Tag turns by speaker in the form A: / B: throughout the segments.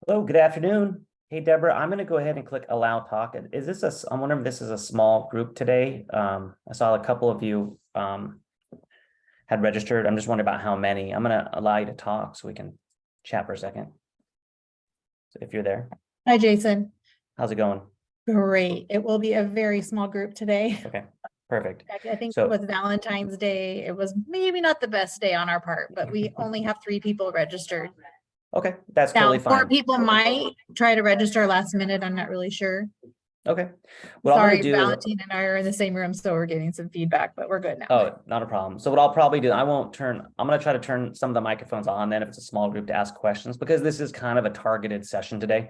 A: Hello, good afternoon. Hey, Deborah, I'm going to go ahead and click allow talk. Is this I'm wondering if this is a small group today. I saw a couple of you had registered. I'm just wondering about how many. I'm going to allow you to talk so we can chat for a second. So if you're there.
B: Hi, Jason.
A: How's it going?
B: Great. It will be a very small group today.
A: Okay, perfect.
B: I think
A: So
B: with Valentine's Day, it was maybe not the best day on our part, but we only have 3 people registered.
A: okay, that's
B: Now,
A: totally
B: 4
A: fine.
B: people might try to register last minute. I'm not really sure.
A: Okay. What I'm
B: Sorry,
A: going to do is,
B: Valentine and I are in the same room, so we're getting some feedback, but we're good now.
A: oh, not a problem. So what I'll probably do, I'm going to try to turn some of the microphones on then if it's a small group to ask questions, because this is kind of a targeted session today.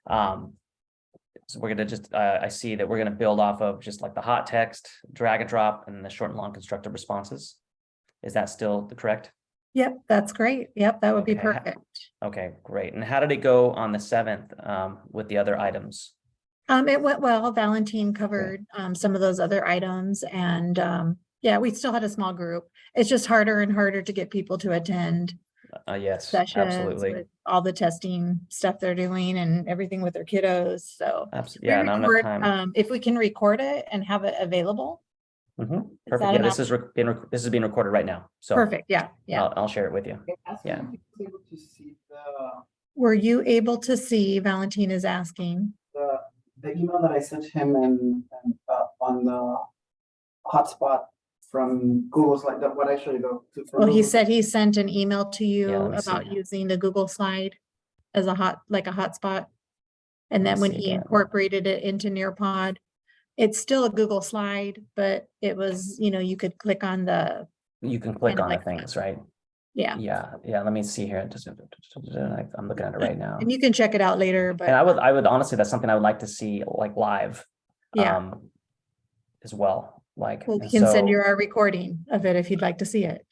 A: So we're going to just, I see that we're going to build off of just like the hot text, drag and drop, and the short and long constructive responses. Is that still correct?
B: Yep, that's great. Yep, that would be
A: Okay.
B: perfect.
A: Okay, great. And how did it go on the 7th with the other items?
B: It went well. Valentine covered some of those other items, and yeah, we still had a small group. It's just harder and harder to get people to attend
A: Yes,
B: sessions
A: absolutely.
B: with all the testing stuff they're doing and everything with their kiddos. So
A: Absolutely. Yeah, not enough time.
B: if we can record it and have it available.
A: Perfect. Yeah, this is being recorded right now. So
B: perfect. Yeah, yeah.
A: I'll share it with you. Yeah.
B: Were you able to see? Valentine is asking.
C: The email that I sent him and on the hotspot from Google Slide, what I showed you.
B: Well, he said he sent an email to you about
A: see.
B: using the Google Slide as a hotspot. And then when he incorporated it into Nearpod, it's still a Google Slide, but it was, you could click on the.
A: You can click on the things, right?
B: Yeah.
A: Yeah. Let me see here. I'm looking at it right now.
B: And you can check it out later. But
A: and I would honestly, that's something I would like to see like live.
B: Yeah.
A: As well. Like,
B: well, we can send you our recording of it if you'd like to see it.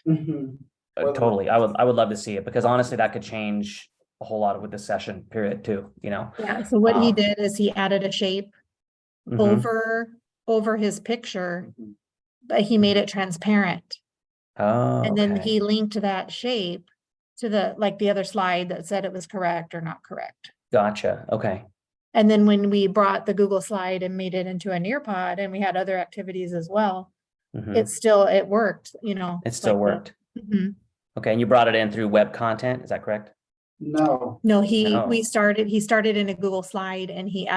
A: Totally. I would love to see it, because honestly, that could change a whole lot with the session period too,
B: Yeah. So what he did is he added a shape over his picture, but he made it transparent.
A: Oh,
B: and then he linked that shape to the other slide that said it was correct or not correct.
A: Gotcha. Okay.
B: And then when we brought the Google Slide and made it into a Nearpod, and we had other activities as well, it worked,
A: It still worked. Okay. And you brought it in through web content. Is that correct?
C: No.
B: No, he started in a Google Slide, and he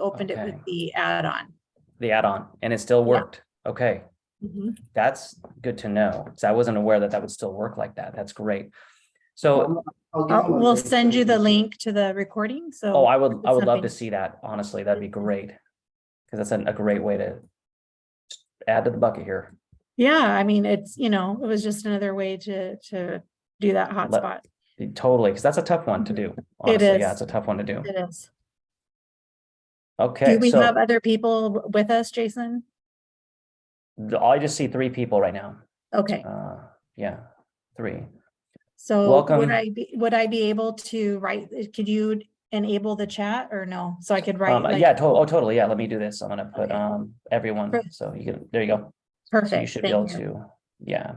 B: opened it with the add-on.
A: The add-on, and it still worked. Yeah. Okay. That's good to know, because I wasn't aware that would still work like that. That's great. So
B: we'll send you the link to the recording. So
A: I would love to see that. Honestly, that'd be great, because that's a great way to add to the bucket here.
B: Yeah, I mean, it's it was just another way to do that hotspot.
A: Totally, because that's a tough one to do. Honestly,
B: it is.
A: Yeah, it's a tough one to do.
B: It is.
A: Okay.
B: Do we have other people with us, Jason?
A: I just see 3 people right now.
B: Okay.
A: Yeah, 3.
B: So
A: welcome.
B: Would I be able to write? Could you enable the chat or no? So I could write.
A: Yeah. Totally. Yeah. Let me do this. I'm gonna put everyone. So you can. There you go.
B: Perfect.
A: So you should be able to. Yeah.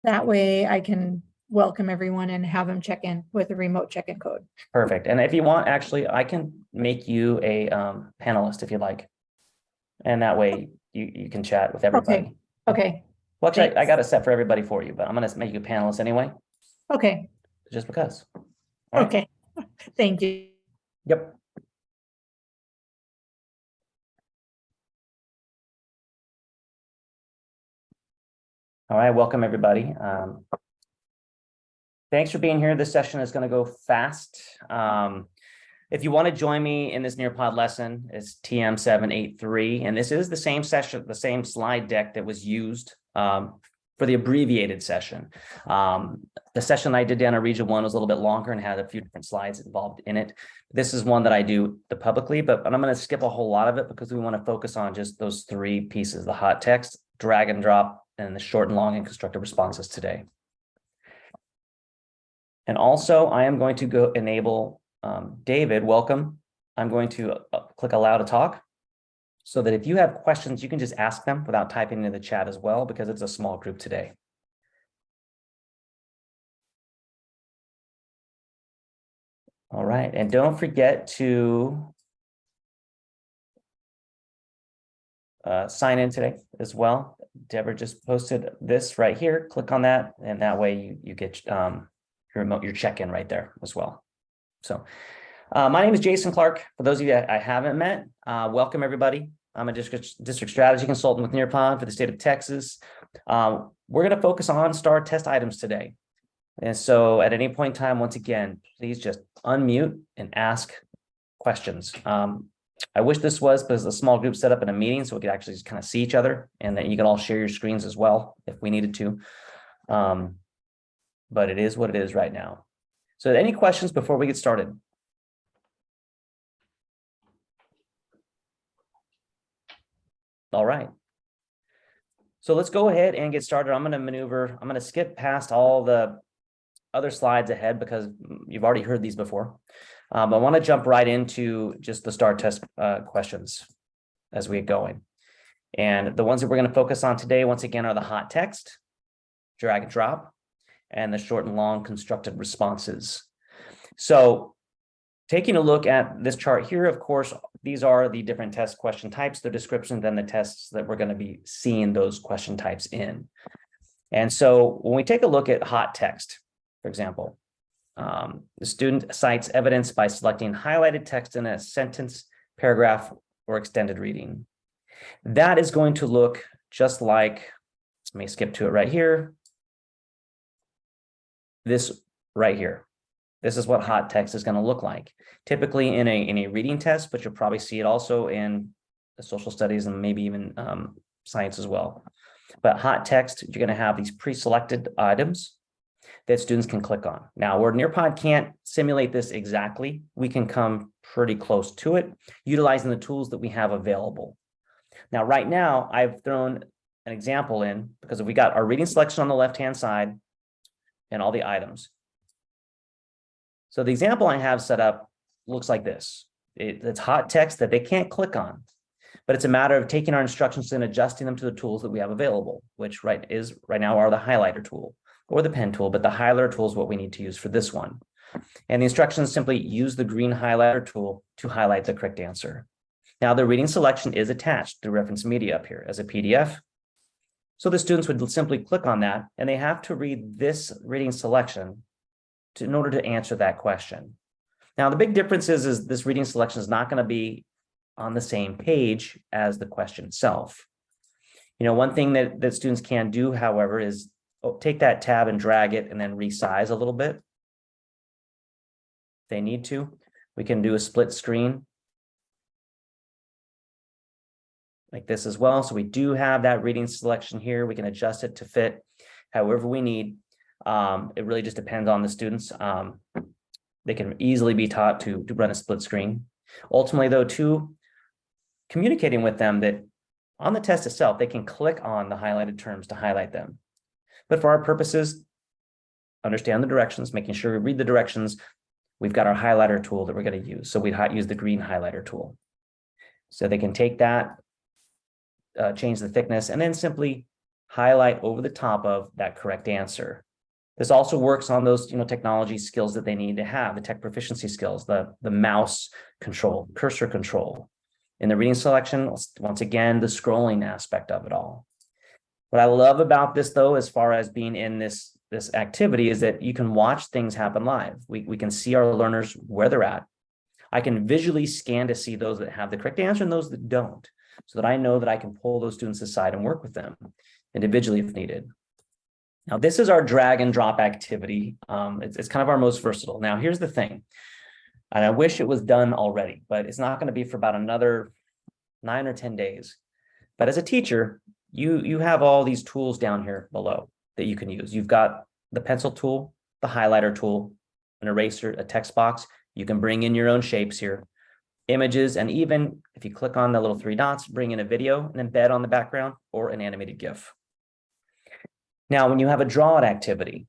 B: That way I can welcome everyone and have them check in with a remote check-in code.
A: Perfect. And if you want, actually, I can make you a panelist if you'd like, and that way you can chat with everybody.
B: Okay.
A: Well, actually, I got it set for everybody for you, but I'm gonna make you a panelist anyway.
B: Okay.
A: Just because.
B: Okay. Thank you.
A: Yep. All right. Welcome, everybody. Thanks for being here. This session is going to go fast. If you want to join me in this Nearpod lesson, it's TM783, and this is the same session, the same slide deck that was used for the abbreviated session. The session I did down at Region 1 was a little bit longer and had a few different slides involved in it. This is one that I do publicly, but I'm going to skip a whole lot of it because we want to focus on just those 3 pieces: the hot text, drag and drop, and the short and long and constructive responses today. And also, I am going to go enable David. Welcome. I'm going to click allow to talk, so that if you have questions, you can just ask them without typing into the chat as well, because it's a small group today. All right, and don't forget to sign in today as well. Deborah just posted this right here. Click on that, and that way you get your check-in right there as well. So my name is Jason Clark. For those of you I haven't met, welcome everybody. I'm a district strategy consultant with Nearpod for the state of Texas. We're going to focus on STAR test items today. And so at any point in time, once again, please just unmute and ask questions. I wish this was because a small group set up in a meeting so we could actually just kind of see each other and that you could all share your screens as well if we needed to. But it is what it is right now. So any questions before we get started? All right. So let's go ahead and get started. I'm going to skip past all the other slides ahead because you've already heard these before. But I want to jump right into just the STAR test questions as we get going. And the ones that we're going to focus on today, once again, are the hot text, drag and drop, and the short and long constructed responses. So taking a look at this chart here, of course, these are the different test question types, the description, then the tests that we're going to be seeing those question types in. And so when we take a look at hot text, for example, the student cites evidence by selecting highlighted text in a sentence, paragraph, or extended reading. That is going to look just like, let me skip to it right here. This right here. This is what hot text is going to look like. Typically in a reading test, but you'll probably see it also in the social studies and maybe even science as well. But hot text, you're going to have these pre-selected items that students can click on. Now, where Nearpod can't simulate this exactly, we can come pretty close to it, utilizing the tools that we have available. Now, right now, I've thrown an example in because we got our reading selection on the left-hand side and all the items. So the example I have set up looks like this. It's hot text that they can't click on, but it's a matter of taking our instructions and adjusting them to the tools that we have available, which right now are the highlighter tool or the pen tool, but the highlighter tool is what we need to use for this one. And the instructions simply use the green highlighter tool to highlight the correct answer. Now the reading selection is attached to reference media up here as a PDF. So the students would simply click on that and they have to read this reading selection in order to answer that question. Now the big difference is this reading selection is not going to be on the same page as the question itself. You know, one thing that students can do, however, is take that tab and drag it and then resize a little bit. If they need to, we can do a split screen like this as well. So we do have that reading selection here. We can adjust it to fit however we need. It really just depends on the students. They can easily be taught to run a split screen. Ultimately, though, too, communicating with them that on the test itself, they can click on the highlighted terms to highlight them. But for our purposes, understand the directions, making sure we read the directions. We've got our highlighter tool that we're going to use. So we use the green highlighter tool. So they can take that, change the thickness, and then simply highlight over the top of that correct answer. This also works on those technology skills that they need to have, the tech proficiency skills, the mouse control, cursor control. In the reading selection, once again, the scrolling aspect of it all. What I love about this, though, as far as being in this activity, is that you can watch things happen live. We can see our learners where they're at. I can visually scan to see those that have the correct answer and those that don't, so that I know that I can pull those students aside and work with them individually if needed. Now, this is our drag and drop activity. It's kind of our most versatile. Now, here's the thing, and I wish it was done already, but it's not going to be for about another 9 or 10 days. But as a teacher, you have all these tools down here below that you can use. You've got the pencil tool, the highlighter tool, an eraser, a text box. You can bring in your own shapes here, images, and even if you click on the little 3 dots, bring in a video and embed on the background or an animated GIF. Now, when you have a draw it activity,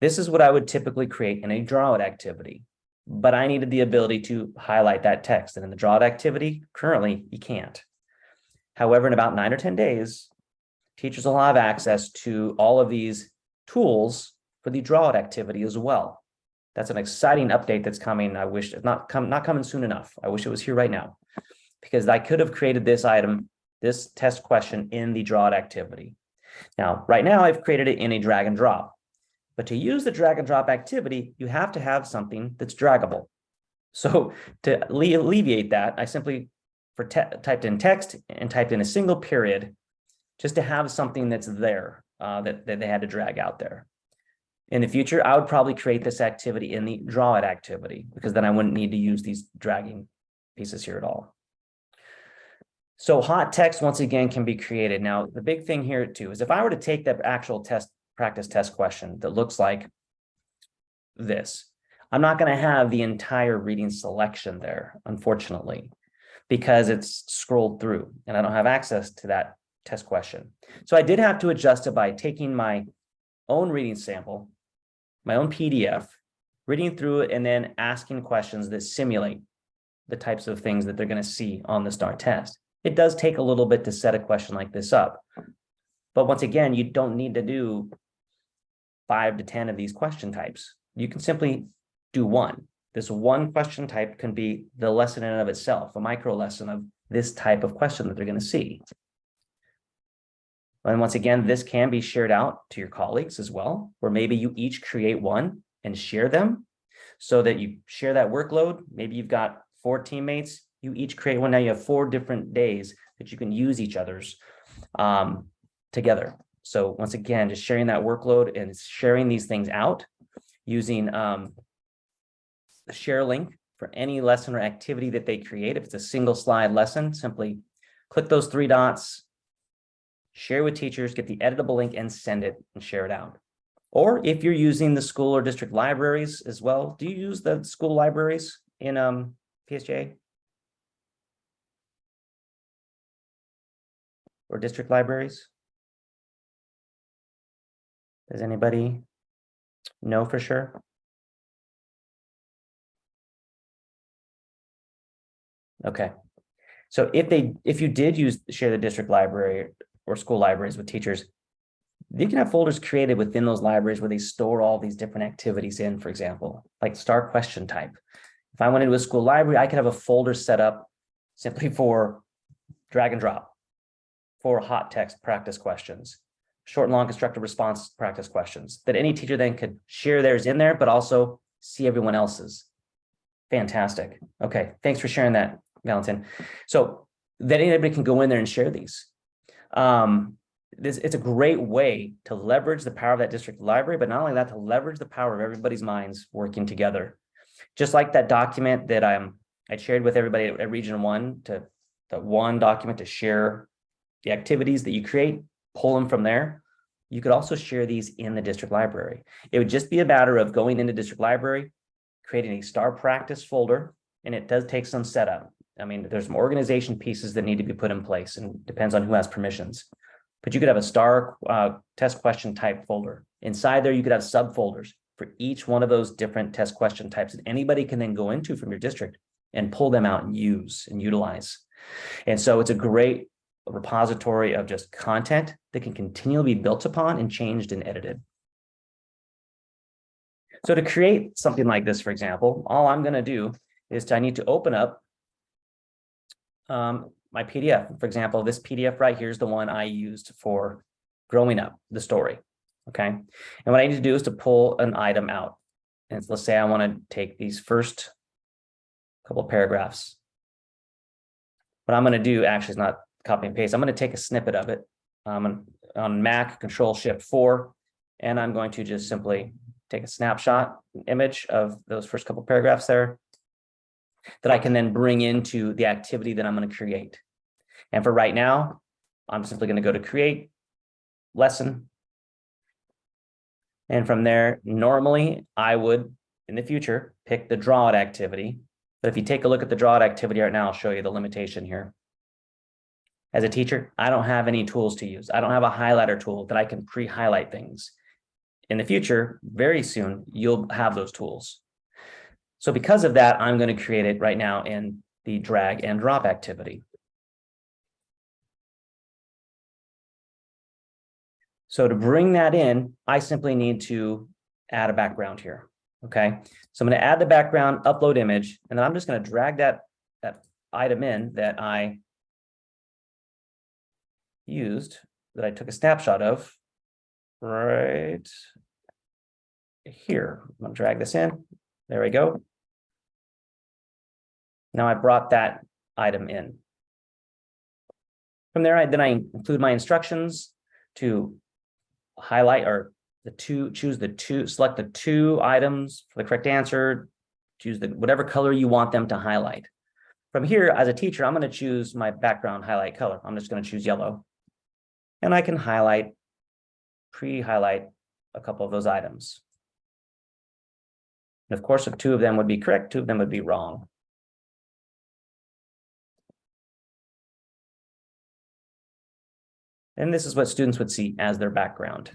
A: this is what I would typically create in a draw it activity, but I needed the ability to highlight that text. And in the draw it activity, currently, you can't. However, in about 9 or 10 days, teachers will have access to all of these tools for the draw it activity as well. That's an exciting update that's coming. I wish it's not coming soon enough. I wish it was here right now, because I could have created this item, this test question in the draw it activity. Now, right now I've created it in a drag and drop, but to use the drag and drop activity, you have to have something that's draggable. So to alleviate that, I simply typed in text and typed in a single period just to have something that's there that they had to drag out there. In the future, I would probably create this activity in the draw it activity, because then I wouldn't need to use these dragging pieces here at all. So hot text, once again, can be created. Now, the big thing here too is if I were to take the actual practice test question that looks like this, I'm not going to have the entire reading selection there, unfortunately, because it's scrolled through and I don't have access to that test question. So I did have to adjust it by taking my own reading sample, my own PDF, reading through it, and then asking questions that simulate the types of things that they're going to see on the STAR test. It does take a little bit to set a question like this up. But once again, you don't need to do 5 to 10 of these question types. You can simply do one. This one question type can be the lesson in and of itself, a micro lesson of this type of question that they're going to see. And once again, this can be shared out to your colleagues as well, where maybe you each create one and share them so that you share that workload. Maybe you've got 4 teammates, you each create one. Now you have 4 different days that you can use each other's together. So once again, just sharing that workload and sharing these things out using the share link for any lesson or activity that they create. If it's a single slide lesson, simply click those 3 dots, share with teachers, get the editable link and send it and share it out. Or if you're using the school or district libraries as well, do you use the school libraries in PSJA? Or district libraries? Does anybody know for sure? Okay. So if you did share the district library or school libraries with teachers, you can have folders created within those libraries where they store all these different activities in, for example, like STAR question type. If I went into a school library, I could have a folder set up simply for drag and drop, for hot text practice questions, short and long constructive response practice questions, that any teacher then could share theirs in there, but also see everyone else's. Fantastic. Okay, thanks for sharing that, Valentin. So that anybody can go in there and share these. It's a great way to leverage the power of that district library, but not only that, to leverage the power of everybody's minds working together. Just like that document that I shared with everybody at Region 1, that one document to share the activities that you create, pull them from there. You could also share these in the district library. It would just be a matter of going into district library, creating a STAR practice folder, and it does take some setup. I mean, there's some organization pieces that need to be put in place, and depends on who has permissions. But you could have a STAR test question type folder. Inside there, you could have subfolders for each one of those different test question types that anybody can then go into from your district and pull them out and use and utilize. And so it's a great repository of just content that can continually be built upon and changed and edited. So to create something like this, for example, all I'm going to do is I need to open up my PDF. For example, this PDF right here is the one I used for growing up, the story. Okay. And what I need to do is to pull an item out. And let's say I want to take these first couple of paragraphs. What I'm going to do actually is not copy and paste. I'm going to take a snippet of it on Mac, Control-Shift-4, and I'm going to just simply take a snapshot image of those first couple of paragraphs there that I can then bring into the activity that I'm going to create. And for right now, I'm simply going to go to create lesson. And from there, normally I would, in the future, pick the draw it activity. But if you take a look at the draw it activity right now, I'll show you the limitation here. As a teacher, I don't have any tools to use. I don't have a highlighter tool that I can pre-highlight things. In the future, very soon, you'll have those tools. So because of that, I'm going to create it right now in the drag and drop activity. So to bring that in, I simply need to add a background here. Okay, so I'm going to add the background, upload image, and then I'm just going to drag that item in that I used, that I took a snapshot of right here. I'm going to drag this in. There we go. Now I brought that item in. From there, I include my instructions to highlight or select the two items for the correct answer, choose whatever color you want them to highlight. From here, as a teacher, I'm going to choose my background highlight color. I'm just going to choose yellow. And I can pre-highlight a couple of those items. And of course, if two of them would be correct, two of them would be wrong. And this is what students would see as their background.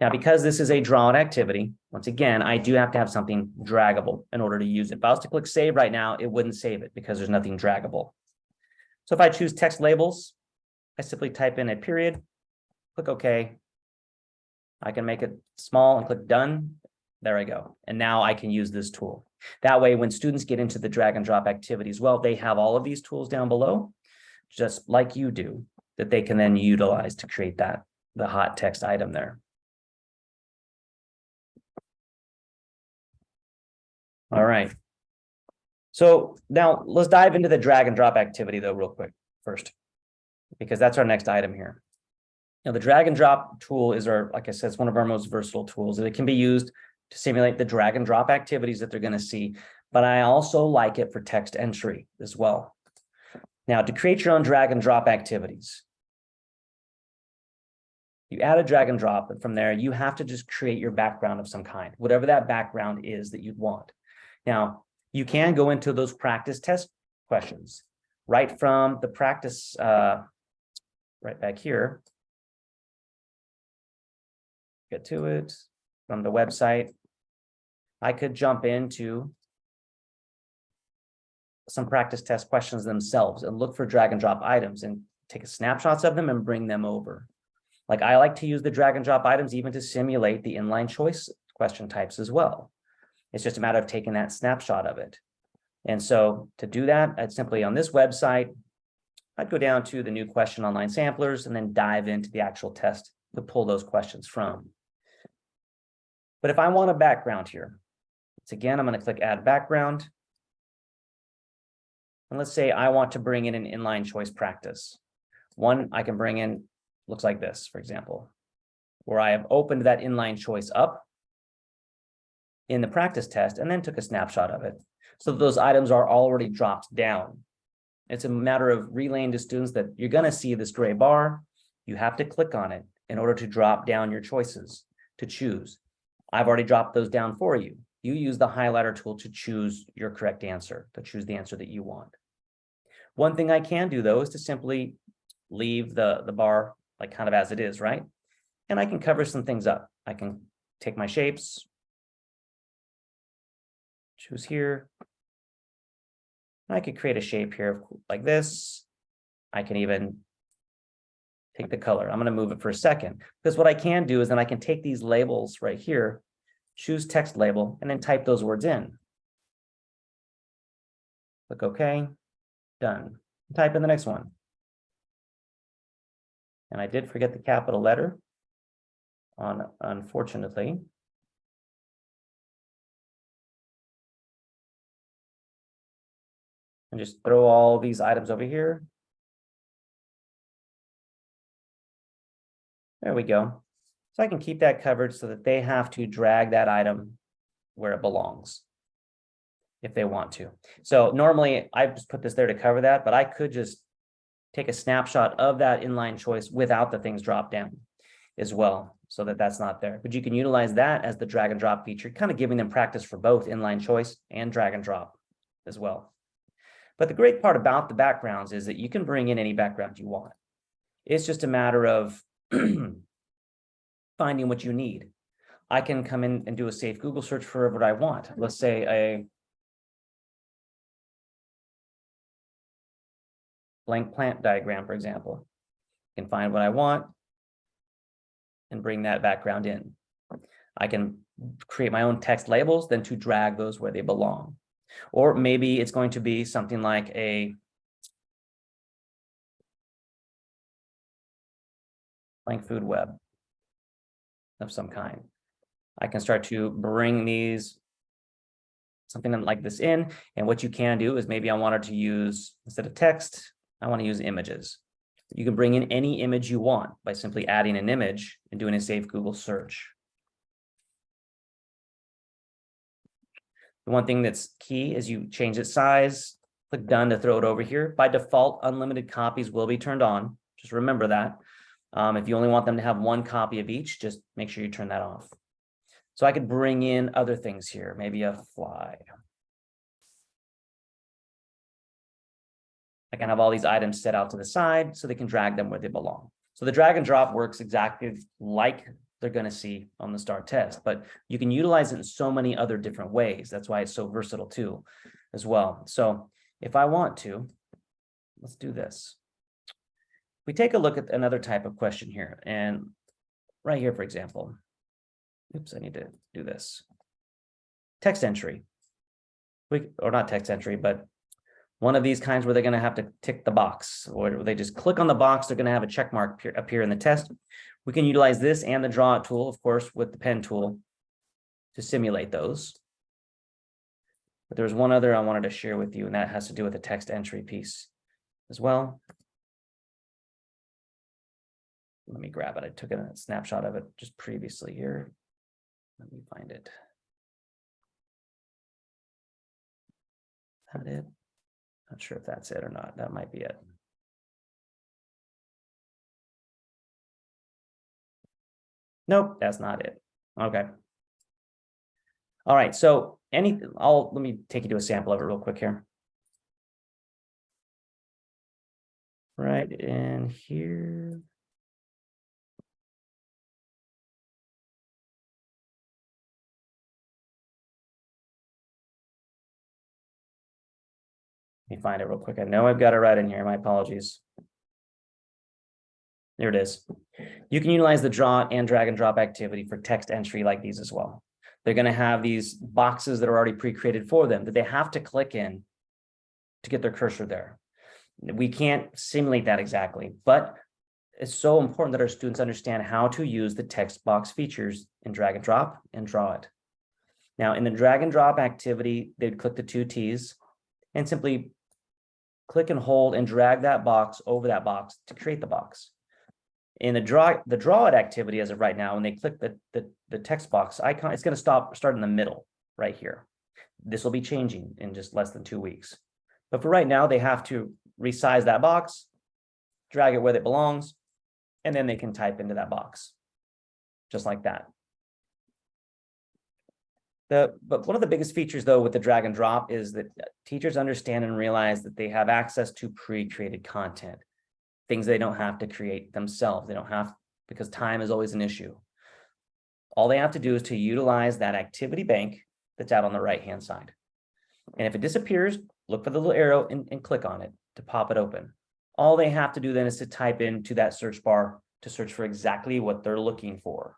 A: Now, because this is a drawn activity, once again, I do have to have something draggable in order to use it. If I was to click save right now, it wouldn't save it because there's nothing draggable. So if I choose text labels, I simply type in a period, click OK. I can make it small and click done. There I go. And now I can use this tool. That way, when students get into the drag and drop activities, well, they have all of these tools down below, just like you do, that they can then utilize to create the hot text item there. All right. So now let's dive into the drag and drop activity though, real quick first, because that's our next item here. Now the drag and drop tool is like I said, it's one of our most versatile tools, and it can be used to simulate the drag and drop activities that they're going to see. But I also like it for text entry as well. Now, to create your own drag and drop activities, you add a drag and drop, and from there, you have to just create your background of some kind, whatever that background is that you'd want. Now, you can go into those practice test questions right from the practice, right back here. Get to it from the website. I could jump into some practice test questions themselves and look for drag and drop items and take snapshots of them and bring them over. Like I like to use the drag and drop items even to simulate the inline choice question types as well. It's just a matter of taking that snapshot of it. And so to do that, I'd simply on this website, I'd go down to the new question online samplers and then dive into the actual test to pull those questions from. But if I want a background here, again, I'm going to click add background. And let's say I want to bring in an inline choice practice. One I can bring in looks like this, for example, where I have opened that inline choice up in the practice test and then took a snapshot of it. So those items are already dropped down. It's a matter of relaying to students that you're going to see this gray bar. You have to click on it in order to drop down your choices to choose. I've already dropped those down for you. You use the highlighter tool to choose your correct answer, to choose the answer that you want. One thing I can do, though, is to simply leave the bar like kind of as it is, right? And I can cover some things up. I can take my shapes, choose here. I could create a shape here like this. I can even take the color. I'm going to move it for a second, because what I can do is then I can take these labels right here, choose text label, and then type those words in. Click OK, done. Type in the next one. And I did forget the capital letter, unfortunately. And just throw all these items over here. There we go. So I can keep that covered so that they have to drag that item where it belongs if they want to. So normally I just put this there to cover that, but I could just take a snapshot of that inline choice without the things drop down as well, so that that's not there. But you can utilize that as the drag and drop feature, kind of giving them practice for both inline choice and drag and drop as well. But the great part about the backgrounds is that you can bring in any background you want. It's just a matter of finding what you need. I can come in and do a safe Google search for what I want. Let's say a blank plant diagram, for example. I can find what I want, and bring that background in. I can create my own text labels, then to drag those where they belong. Or maybe it's going to be something like a blank food web of some kind. I can start to bring these, something like this in. And what you can do is maybe I wanted to use, instead of text, I want to use images. You can bring in any image you want by simply adding an image and doing a Save Google search. The one thing that's key is you change its size, click done to throw it over here. By default, unlimited copies will be turned on. Just remember that. If you only want them to have one copy of each, just make sure you turn that off. So I could bring in other things here, maybe a fly. I can have all these items set out to the side so they can drag them where they belong. So the drag and drop works exactly like they're going to see on the STAR test, but you can utilize it in so many other different ways. That's why it's so versatile too, as well. So if I want to, let's do this. We take a look at another type of question here, and right here, for example, oops, I need to do this. Text entry, or not text entry, but one of these kinds where they're going to have to tick the box, or they just click on the box, they're going to have a check mark appear in the test. We can utilize this and the draw it tool, of course, with the pen tool to simulate those. But there's one other I wanted to share with you, and that has to do with the text entry piece as well. Let me grab it. I took a snapshot of it just previously here. Let me find it. That it? Not sure if that's it or not. That might be it. Nope, that's not it. Okay. All right, so let me take you to a sample of it real quick here. Right in here. Let me find it real quick. I know I've got it right in here. My apologies. There it is. You can utilize the draw and drag and drop activity for text entry like these as well. They're going to have these boxes that are already pre-created for them that they have to click in to get their cursor there. We can't simulate that exactly, but it's so important that our students understand how to use the text box features in drag and drop and draw it. Now, in the drag and drop activity, they'd click the 2 T's and simply click and hold and drag that box over that box to create the box. In the draw it activity as of right now, when they click the text box icon, it's going to start in the middle right here. This will be changing in just less than 2 weeks. But for right now, they have to resize that box, drag it where it belongs, and then they can type into that box, just like that. But one of the biggest features, though, with the drag and drop is that teachers understand and realize that they have access to pre-created content, things they don't have to create themselves. They don't have, because time is always an issue. All they have to do is to utilize that activity bank that's out on the right-hand side. And if it disappears, look for the little arrow and click on it to pop it open. All they have to do then is to type into that search bar to search for exactly what they're looking for,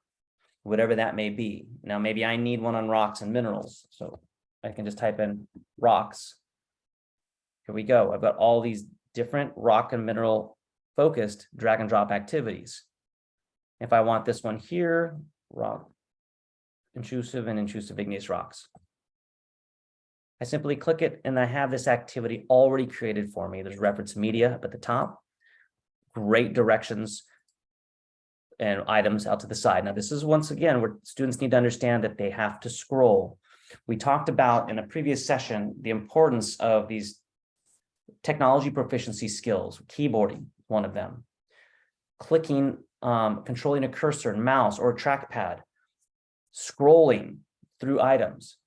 A: whatever that may be. Now, maybe I need one on rocks and minerals. So I can just type in rocks. Here we go. I've got all these different rock and mineral focused drag and drop activities. If I want this one here, rock, intrusive and intrusive igneous rocks. I simply click it and I have this activity already created for me. There's reference media up at the top, great directions and items out to the side. Now, this is once again where students need to understand that they have to scroll. We talked about in a previous session the importance of these technology proficiency skills, keyboarding, one of them, clicking, controlling a cursor and mouse or a trackpad, scrolling through items.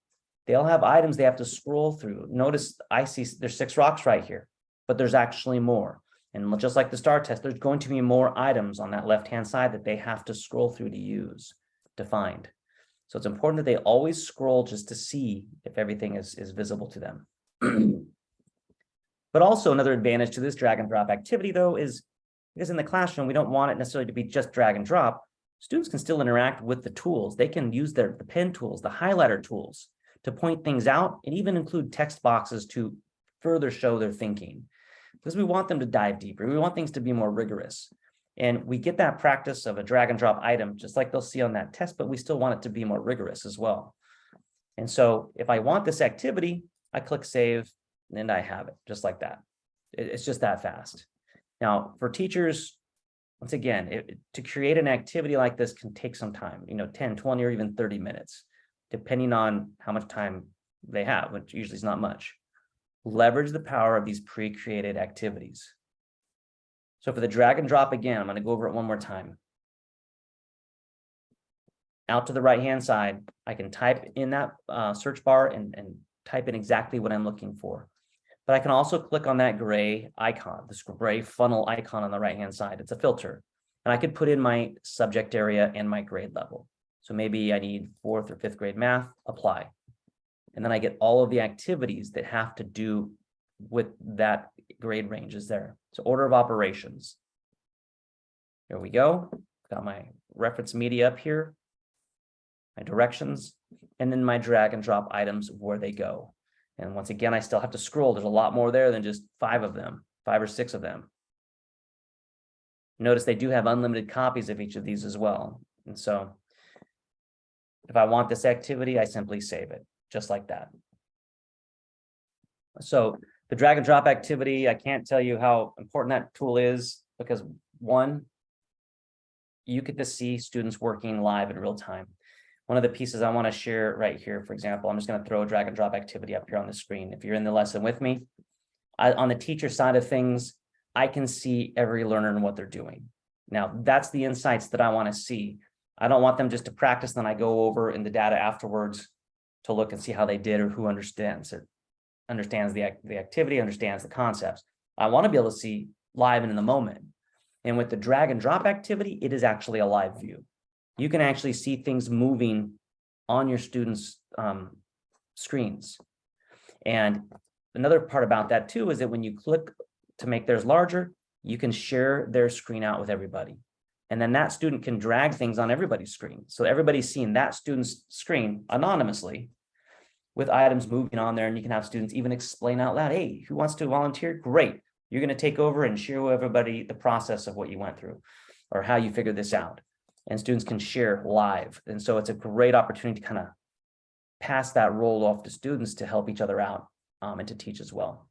A: They all have items they have to scroll through. Notice I see there's 6 rocks right here, but there's actually more. And just like the STAR test, there's going to be more items on that left-hand side that they have to scroll through to use, to find. So it's important that they always scroll just to see if everything is visible to them. But also another advantage to this drag and drop activity, though, is because in the classroom, we don't want it necessarily to be just drag and drop. students can still interact with the tools. They can use the pen tools, the highlighter tools to point things out, and even include text boxes to further show their thinking, because we want them to dive deeper. We want things to be more rigorous. And we get that practice of a drag and drop item, just like they'll see on that test, but we still want it to be more rigorous as well. And so if I want this activity, I click save, and I have it just like that. It's just that fast. Now, for teachers, once again, to create an activity like this can take some time, 10, 20, or even 30 minutes, depending on how much time they have, which usually is not much. Leverage the power of these pre-created activities. So for the drag and drop again, I'm going to go over it one more time. Out to the right-hand side, I can type in that search bar and type in exactly what I'm looking for. But I can also click on that gray icon, this gray funnel icon on the right-hand side. It's a filter. And I could put in my subject area and my grade level. So maybe I need 4th or 5th grade math, apply. And then I get all of the activities that have to do with that grade range is there. So order of operations. Here we go. Got my reference media up here, my directions, and then my drag and drop items where they go. And once again, I still have to scroll. There's a lot more there than just 5 of them, 5 or 6 of them. Notice they do have unlimited copies of each of these as well. And so if I want this activity, I simply save it, just like that. So the drag and drop activity, I can't tell you how important that tool is, because one, you get to see students working live in real time. One of the pieces I want to share right here, for example, I'm just going to throw a drag and drop activity up here on the screen. If you're in the lesson with me, on the teacher side of things, I can see every learner and what they're doing. Now, that's the insights that I want to see. I don't want them just to practice, then I go over in the data afterwards to look and see how they did or who understands it, understands the activity, understands the concepts. I want to be able to see live and in the moment. And with the drag and drop activity, it is actually a live view. You can actually see things moving on your students' screens. And another part about that too is that when you click to make theirs larger, you can share their screen out with everybody. And then that student can drag things on everybody's screen. So everybody's seeing that student's screen anonymously with items moving on there. And you can have students even explain out loud, hey, who wants to volunteer? Great. You're going to take over and share with everybody the process of what you went through or how you figured this out. And students can share live. And so it's a great opportunity to kind of pass that role off to students to help each other out and to teach as well.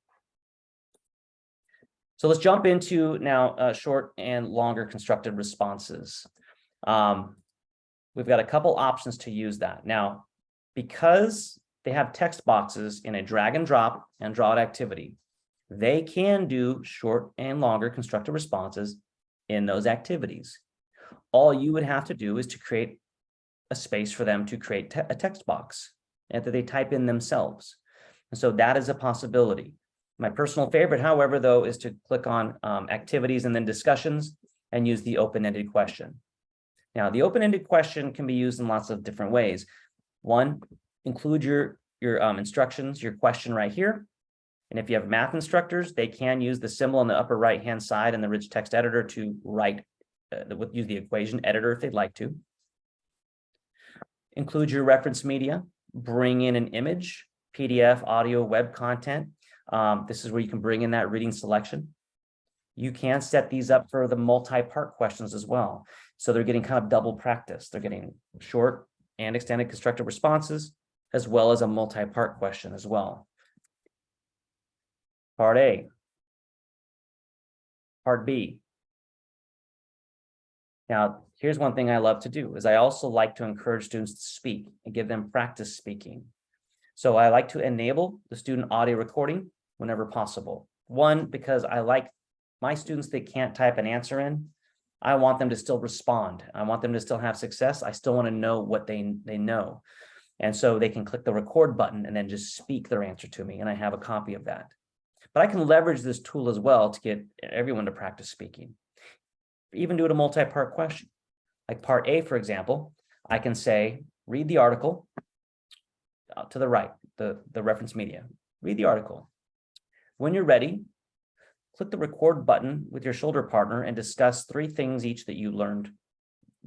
A: So let's jump into now short and longer constructed responses. We've got a couple options to use that. Now, because they have text boxes in a drag and drop and draw it activity, they can do short and longer constructed responses in those activities. All you would have to do is to create a space for them to create a text box and that they type in themselves. And so that is a possibility. My personal favorite, however, though, is to click on activities and then discussions and use the open-ended question. Now, the open-ended question can be used in lots of different ways. One, include your instructions, your question right here. And if you have math instructors, they can use the symbol on the upper right-hand side in the rich text editor to write, use the equation editor if they'd like to. Include your reference media, bring in an image, PDF, audio, web content. This is where you can bring in that reading selection. You can set these up for the multi-part questions as well. So they're getting kind of double practice. They're getting short and extended constructed responses, as well as a multi-part question as well. Part A. Part B. Now, here's one thing I love to do is I also like to encourage students to speak and give them practice speaking. So I like to enable the student audio recording whenever possible. One, because I like my students that can't type an answer in, I want them to still respond. I want them to still have success. I still want to know what they know. And so they can click the record button and then just speak their answer to me. And I have a copy of that. But I can leverage this tool as well to get everyone to practice speaking. Even do it a multi-part question. Like part A, for example, I can say, read the article to the right, the reference media. Read the article. When you're ready, click the record button with your shoulder partner and discuss 3 things each that you learned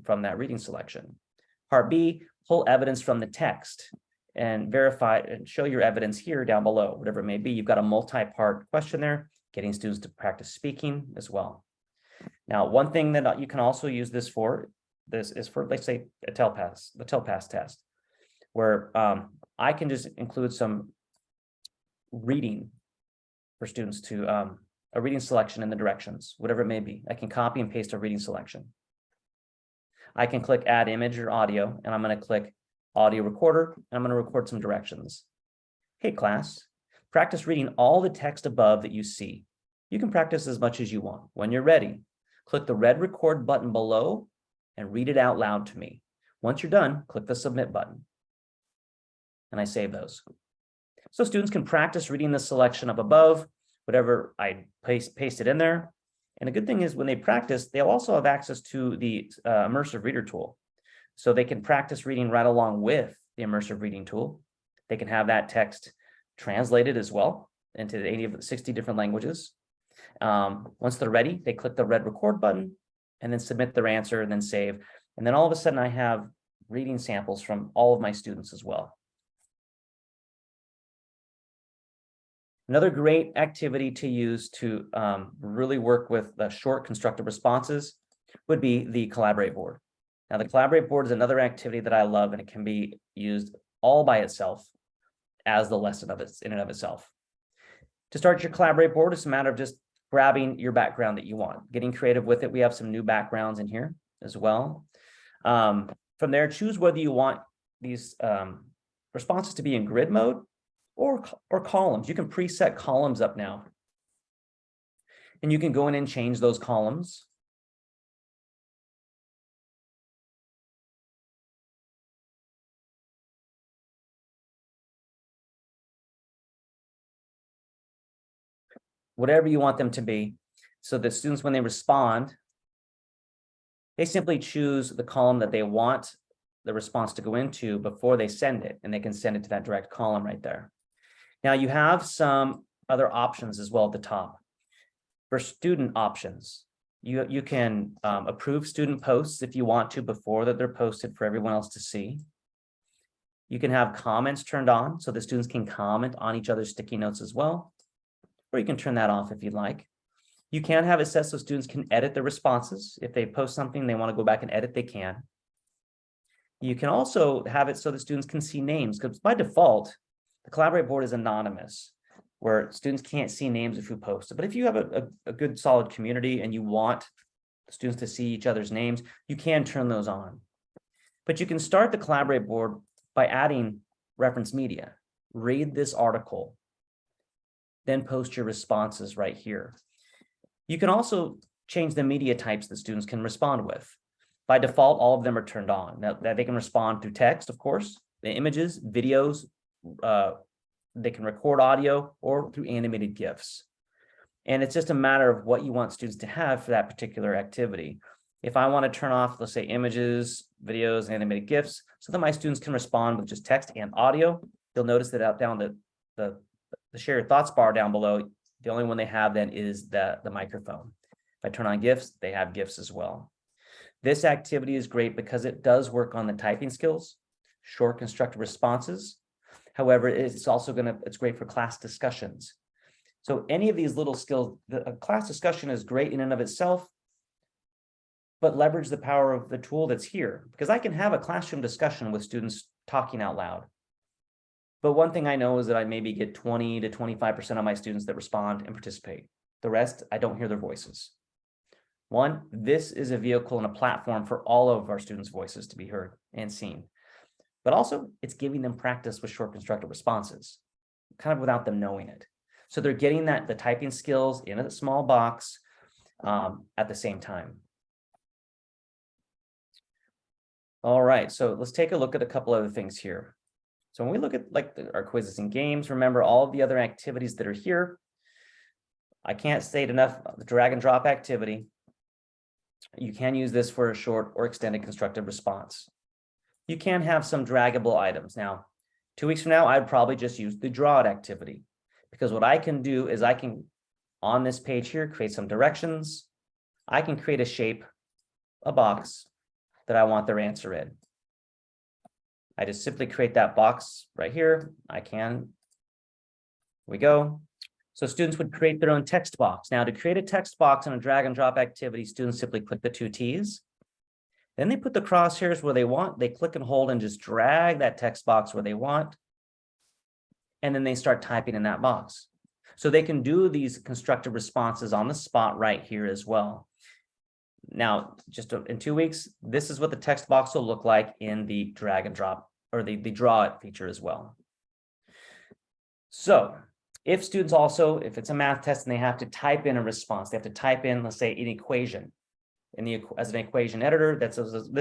A: from that reading selection. Part B, pull evidence from the text and verify and show your evidence here down below, whatever it may be. You've got a multi-part question there, getting students to practice speaking as well. Now, one thing that you can also use this is for, let's say, the TELPAS test, where I can just include some reading for students to a reading selection in the directions, whatever it may be. I can copy and paste a reading selection. I can click add image or audio, and I'm going to click audio recorder, and I'm going to record some directions. Hey class, practice reading all the text above that you see. You can practice as much as you want. When you're ready, click the red record button below and read it out loud to me. Once you're done, click the submit button. And I save those. So students can practice reading the selection up above, whatever I pasted in there. And a good thing is when they practice, they'll also have access to the immersive reader tool. So they can practice reading right along with the immersive reading tool. They can have that text translated as well into 80 of the 60 different languages. Once they're ready, they click the red record button and then submit their answer and then save. And then all of a sudden I have reading samples from all of my students as well. Another great activity to use to really work with the short constructive responses would be the Collaborate board. Now, the Collaborate board is another activity that I love, and it can be used all by itself as the lesson in and of itself. To start your Collaborate board, it's a matter of just grabbing your background that you want, getting creative with it. We have some new backgrounds in here as well. From there, choose whether you want these responses to be in grid mode or columns. You can preset columns up now. And you can go in and change those columns. Whatever you want them to be. So the students, when they respond, they simply choose the column that they want the response to go into before they send it, and they can send it to that direct column right there. Now you have some other options as well at the top. For student options, you can approve student posts if you want to before that they're posted for everyone else to see. You can have comments turned on so the students can comment on each other's sticky notes as well, or you can turn that off if you'd like. You can have it set so students can edit the responses. If they post something they want to go back and edit, they can. You can also have it so the students can see names, because by default, the Collaborate board is anonymous, where students can't see names of who posted. But if you have a good solid community and you want students to see each other's names, you can turn those on. But you can start the Collaborate board by adding reference media. Read this article, then post your responses right here. You can also change the media types that students can respond with. By default, all of them are turned on. Now, that they can respond through text, of course, the images, videos, they can record audio, or through animated GIFs. And it's just a matter of what you want students to have for that particular activity. If I want to turn off, let's say, images, videos, and animated GIFs, so that my students can respond with just text and audio, you'll notice that out down the share your thoughts bar down below, the only one they have then is the microphone. If I turn on GIFs, they have GIFs as well. This activity is great because it does work on the typing skills, short constructive responses. However, it's also it's great for class discussions. So any of these little skills, a class discussion is great in and of itself, but leverage the power of the tool that's here, because I can have a classroom discussion with students talking out loud. But one thing I know is that I maybe get 20 to 25% of my students that respond and participate. The rest, I don't hear their voices. One, this is a vehicle and a platform for all of our students' voices to be heard and seen. But also, it's giving them practice with short constructive responses, kind of without them knowing it. So they're getting the typing skills in a small box at the same time. All right, so let's take a look at a couple other things here. So when we look at our quizzes and games, remember all of the other activities that are here. I can't state enough, the drag and drop activity. You can use this for a short or extended constructive response. You can have some draggable items. Now, 2 weeks from now, I'd probably just use the draw it activity, because what I can do is I can, on this page here, create some directions. I can create a shape, a box that I want their answer in. I just simply create that box right here. Here we go. So students would create their own text box. Now to create a text box in a drag and drop activity, students simply click the 2 T's. Then they put the crosshairs where they want. They click and hold and just drag that text box where they want. And then they start typing in that box. So they can do these constructive responses on the spot right here as well. Now, just in 2 weeks, this is what the text box will look like in the drag and drop or the draw it feature as well. So if students also, if it's a math test and they have to type in a response, they have to type in, let's say, an equation as an equation editor, this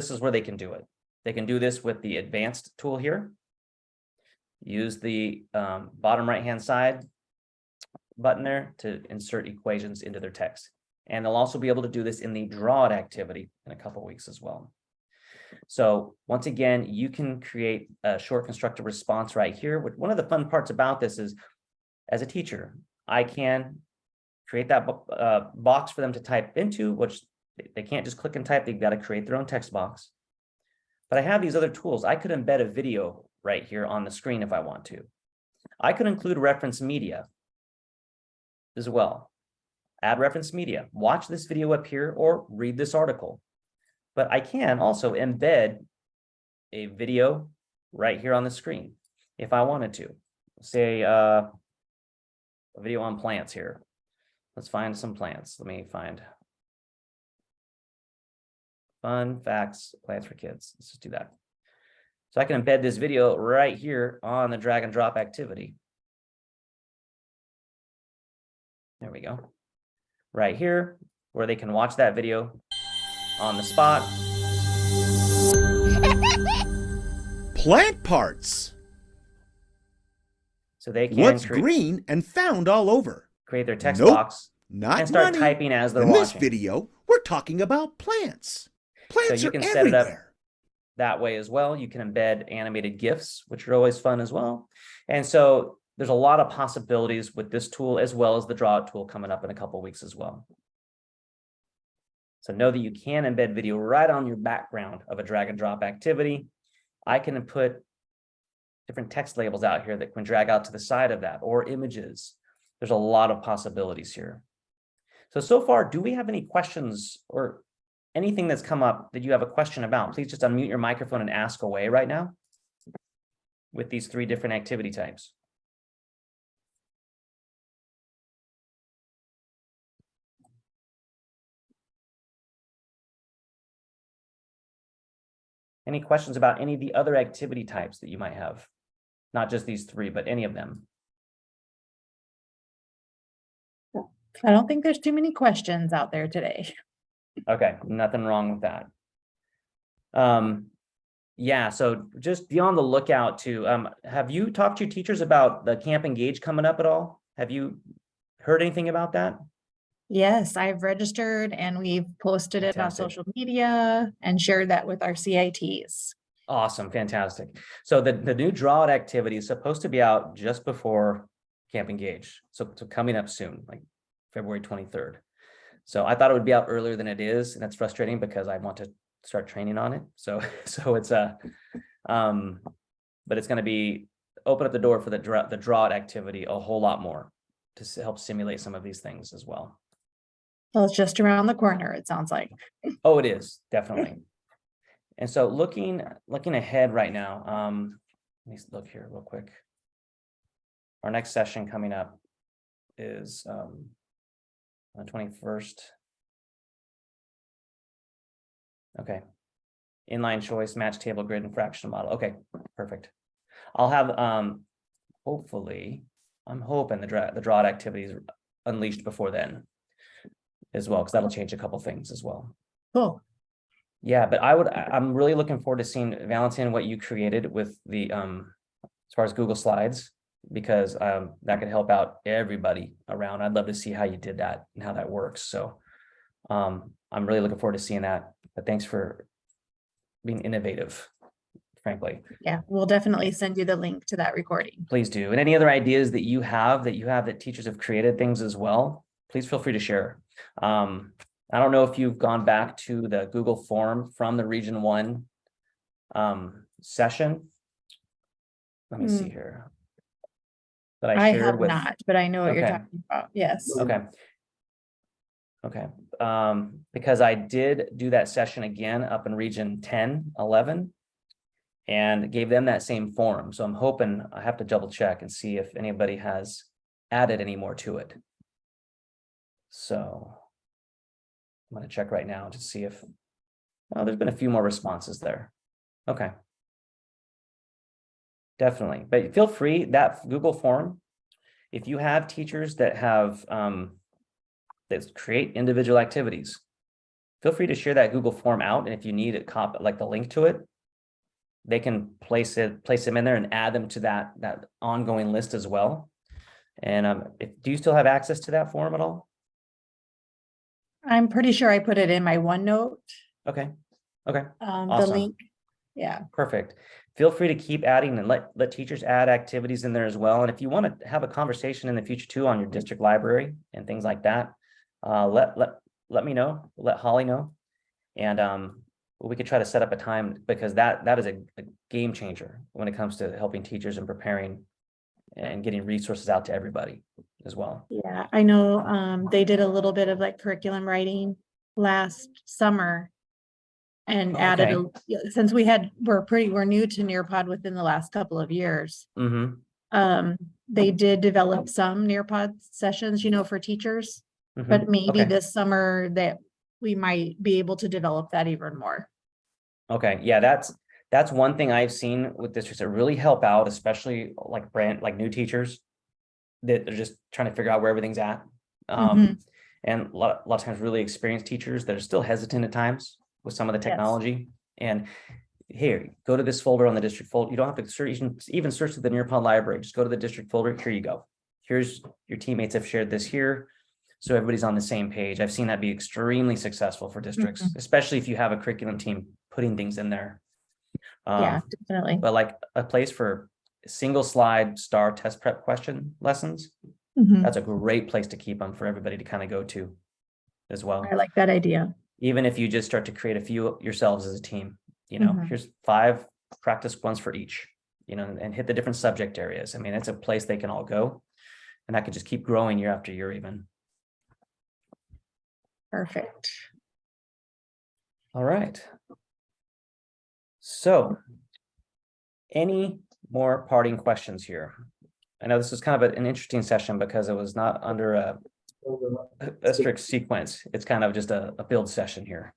A: is where they can do it. They can do this with the advanced tool here. Use the bottom right-hand side button there to insert equations into their text. And they'll also be able to do this in the draw it activity in a couple of weeks as well. So once again, you can create a short constructive response right here. One of the fun parts about this is, as a teacher, I can create that box for them to type into, which they can't just click and type. They've got to create their own text box. But I have these other tools. I could embed a video right here on the screen if I want to. I could include reference media as well. Add reference media. Watch this video up here or read this article. But I can also embed a video right here on the screen if I wanted to. Say a video on plants here. Let's find some plants. Let me find fun facts, plants for kids. Let's just do that. So I can embed this video right here on the drag and drop activity. There we go. Right here, where they can watch that video on the spot.
D: Plant parts.
A: So they can
D: What's green and found all over?
A: create their text
D: Nope,
A: box
D: not
A: and start
D: money.
A: typing as they're
D: In
A: watching.
D: this video, we're talking about plants. Plants
A: you
D: are
A: can set it up
D: everywhere.
A: that way as well. You can embed animated GIFs, which are always fun as well. And so there's a lot of possibilities with this tool as well as the draw it tool coming up in a couple of weeks as well. So know that you can embed video right on your background of a drag and drop activity. I can put different text labels out here that can drag out to the side of that, or images. There's a lot of possibilities here. So far, do we have any questions or anything that's come up that you have a question about? Please just unmute your microphone and ask away right now with these 3 different activity types. Any questions about any of the other activity types that you might have? Not just these 3, but any of them.
B: I don't think there's too many questions out there today.
A: Okay, nothing wrong with that. Yeah, so just be on the lookout to, have you talked to your teachers about the Camp Engage coming up at all? Have you heard anything about that?
B: Yes, I've registered and we've posted it on
A: Fantastic.
B: social media and shared that with our CITs.
A: Awesome, fantastic. So the new draw it activity is supposed to be out just before Camp Engage. So coming up soon, like February 23rd. So I thought it would be out earlier than it is, and that's frustrating because I want to start training on it. So it's but it's going to be open up the door for the draw it activity a whole lot more to help simulate some of these things as well.
B: Well, it's just around the corner, it sounds like.
A: Oh, it is definitely. And so looking ahead right now, let me look here real quick. Our next session coming up is on the 21st. Okay. Inline choice, match table grid, and fractional model. Okay, perfect. I'll have hopefully, I'm hoping the draw it activities unleashed before then as well, because that'll change a couple things as well.
B: Cool.
A: Yeah, but I'm really looking forward to seeing, Valentin, what you created with the as far as Google Slides, because that could help out everybody around. I'd love to see how you did that and how that works. So I'm really looking forward to seeing that. But thanks for being innovative, frankly.
B: Yeah, we'll definitely send you the link to that recording.
A: Please do. And any other ideas that you have that teachers have created things as well, please feel free to share. I don't know if you've gone back to the Google form from the Region 1 session. Let me see here. That I
B: I
A: shared
B: have
A: with.
B: not, but I know what you're
A: Okay.
B: talking about. Yes.
A: Okay. Okay. Because I did do that session again up in Region 10, 11, and gave them that same form. So I'm hoping, I have to double check and see if anybody has added any more to it. So I'm going to check right now to see if, oh, there's been a few more responses there. Okay. Definitely. But feel free, that Google form, if you have teachers that have, that create individual activities, feel free to share that Google form out. And if you need a copy, like the link to it, they can place them in there and add them to that ongoing list as well. And do you still have access to that form at all?
B: I'm pretty sure I put it in my OneNote,
A: Okay. Okay.
B: the
A: Awesome.
B: link. Yeah.
A: Perfect. Feel free to keep adding and let teachers add activities in there as well. And if you want to have a conversation in the future too on your district library and things like that, let me know, let Holly know. And we could try to set up a time, because that is a game changer when it comes to helping teachers and preparing and getting resources out to everybody as well.
B: Yeah, I know they did a little bit of like curriculum writing last summer and added, since we're new to Nearpod within the last couple of years.
A: Mm-hmm.
B: They did develop some Nearpod sessions, for teachers,
A: Mm-hmm.
B: but maybe
A: Okay.
B: this summer that we might be able to develop that even more.
A: Okay, yeah, that's one thing I've seen with districts that really help out, especially like new teachers that are just trying to figure out where everything's at. And a lot of times really experienced teachers that are still hesitant at times with some of the technology. And here, go to this folder on the district folder. You don't have to search, even search the Nearpod library. Just go to the district folder. Here you go. Here's your teammates have shared this here. So everybody's on the same page. I've seen that be extremely successful for districts, especially if you have a curriculum team putting things in there.
B: Yeah, definitely.
A: But like a place for single slide star test prep question lessons, that's a great place to keep them for everybody to kind of go to as well.
B: I like that idea.
A: Even if you just start to create a few yourselves as a team, here's 5 practice ones for each, and hit the different subject areas. I mean, it's a place they can all go, and that could just keep growing year after year even.
B: Perfect.
A: All right. So, any more parting questions here? I know this is kind of an interesting session because it was not under a strict sequence. It's kind of just a build session here.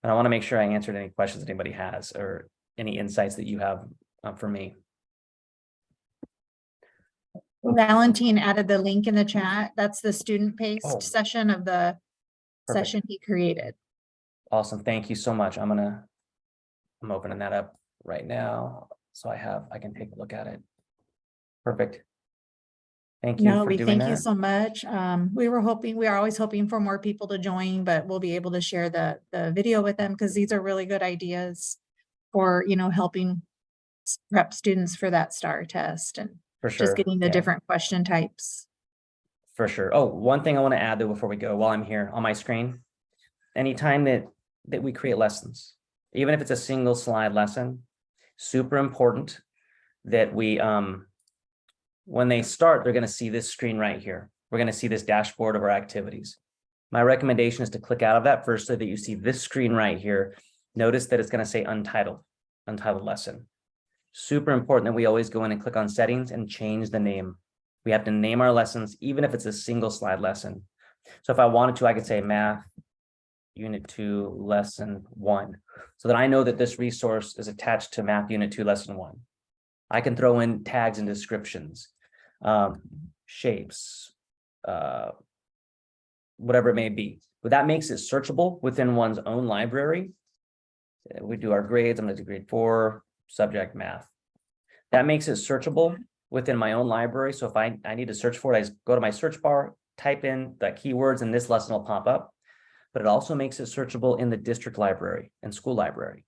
A: And I want to make sure I answered any questions anybody has or any insights that you have for me.
B: Valentine added the link in the chat. That's the student-paced session of the session he created.
A: Awesome. Thank you so much. I'm opening that up right now. So I can take a look at it. Perfect. Thank you for doing that.
B: Thank you so much. We are always hoping for more people to join, but we'll be able to share the video with them because these are really good ideas for, helping prep students for that STAR test and
A: for sure.
B: Just getting the different question types.
A: For sure. Oh, one thing I want to add though before we go, while I'm here on my screen, anytime that we create lessons, even if it's a single slide lesson, super important that we when they start, they're going to see this screen right here. We're going to see this dashboard of our activities. My recommendation is to click out of that first so that you see this screen right here. Notice that it's going to say untitled lesson. Super important that we always go in and click on settings and change the name. We have to name our lessons, even if it's a single slide lesson. So if I wanted to, I could say Math Unit 2, Lesson 1, so that I know that this resource is attached to Math Unit 2, Lesson 1. I can throw in tags and descriptions, shapes, whatever it may be. But that makes it searchable within one's own library. We do our grades. I'm going to do grade 4, subject math. That makes it searchable within my own library. So if I need to search for it, I just go to my search bar, type in the keywords, and this lesson will pop up. But it also makes it searchable in the district library and school library.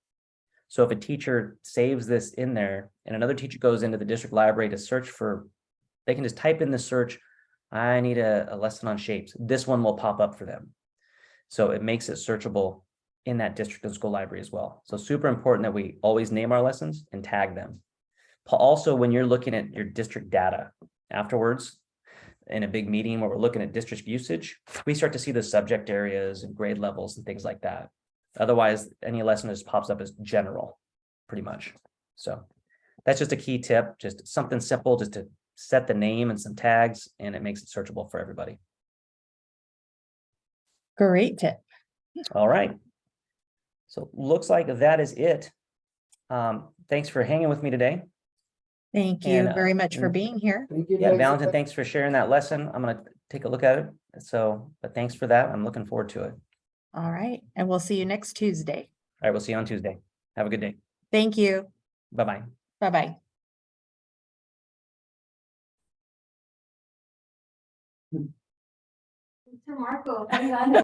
A: So if a teacher saves this in there and another teacher goes into the district library to search for, they can just type in the search, I need a lesson on shapes. This one will pop up for them. So it makes it searchable in that district and school library as well. So super important that we always name our lessons and tag them. Also, when you're looking at your district data afterwards, in a big meeting where we're looking at district usage, we start to see the subject areas and grade levels and things like that. Otherwise, any lesson just pops up as general, pretty much. So that's just a key tip, just something simple, just to set the name and some tags, and it makes it searchable for everybody.
B: Great tip.
A: All right. So looks like that is it. Thanks for hanging with me today.
B: Thank you
A: And,
B: very much for
A: and-
B: being here.
C: Thank you,
A: Yeah,
C: guys.
A: Valentin, thanks for sharing that lesson. I'm gonna take a look at it. So, but thanks for that. I'm looking forward to it.
B: All right. And we'll see you next Tuesday.
A: All right, we'll see you on Tuesday. Have a good day.
B: Thank you.
A: Bye-bye.
B: Bye-bye.
E: Mr. Marco,